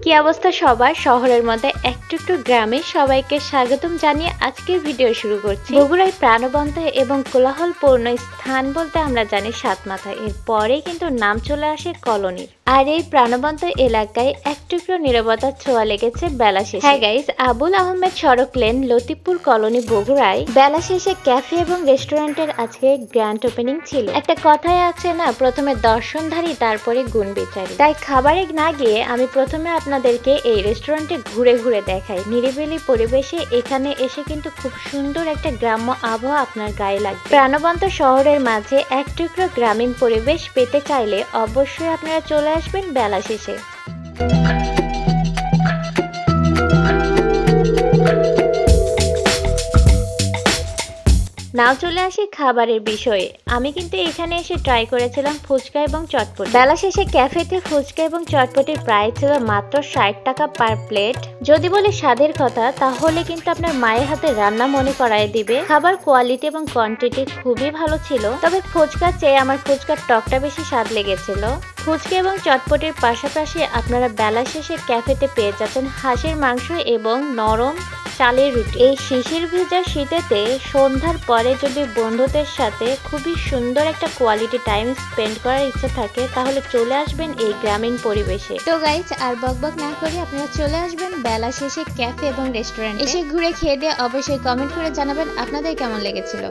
কি অবস্থা সবার? শহরের মধ্যে একটু একটু গ্রামে সবাইকে স্বাগতম জানিয়ে আজকের ভিডিও শুরু করছি। বগুড়ায় প্রাণবন্ত এবং কোলাহলপূর্ণ স্থান বলতে আমরা জানি সাতমাথা, এর পরেই কিন্তু নাম চলে আসে কলোনির। আর এই প্রাণবন্ত এলাকায় একটু একটু নীরবতার ছোঁয়া লেগেছে বেলা শেষে। হ্যাঁ গাইস, আবুল আহমেদ সড়ক লেন লতিফপুর কলোনি বগুড়ায় বেলা শেষে ক্যাফে এবং রেস্টুরেন্টের আজকে গ্র্যান্ড ওপেনিং ছিল। একটা কথাই আছে না, প্রথমে দর্শনধারী তারপরে গুণ বিচারী। তাই খাবারে না গিয়ে আমি প্রথমে আপনাদেরকে এই রেস্টুরেন্টে ঘুরে ঘুরে দেখাই। নিরিবিলি পরিবেশে এখানে এসে কিন্তু খুব সুন্দর একটা গ্রাম্য আবহাওয়া আপনার গায়ে লাগবে। প্রাণবন্ত শহরের মাঝে এক টুকরো গ্রামীণ পরিবেশ পেতে চাইলে অবশ্যই আপনারা চলে আসবেন বেলা শেষে। নাও চলে আসি খাবারের বিষয়ে। আমি কিন্তু এখানে এসে ট্রাই করেছিলাম ফুচকা এবং চটপটি। বেলা শেষে ক্যাফেতে ফুচকা এবং চটপটির প্রাইস ছিল মাত্র 60 টাকা পার প্লেট। যদি বলি স্বাদের কথা, তাহলে কিন্তু আপনার মায়ের হাতে রান্না মনে করায় দিবে। খাবার কোয়ালিটি এবং কোয়ান্টিটি খুবই ভালো ছিল, তবে ফুচকার চেয়ে আমার ফুচকার টকটা বেশি স্বাদ লেগেছিল। ফুচকা এবং চটপটির পাশাপাশি আপনারা বেলা শেষে ক্যাফেতে পেয়ে যাচ্ছেন হাঁসের মাংস এবং নরম চালের রুটি। এই শিশির ভেজা শীতেতে সন্ধ্যার পরে যদি বন্ধুদের সাথে খুবই সুন্দর একটা কোয়ালিটি টাইম স্পেন্ড করার ইচ্ছা থাকে, তাহলে চলে আসবেন এই গ্রামীণ পরিবেশে। তো গাইজ, আর বকবক না করে আপনারা চলে আসবেন বেলা শেষে ক্যাফে এবং রেস্টুরেন্ট। এসে ঘুরে খেয়ে দিয়ে অবশ্যই কমেন্ট করে জানাবেন আপনাদের কেমন লেগেছিল।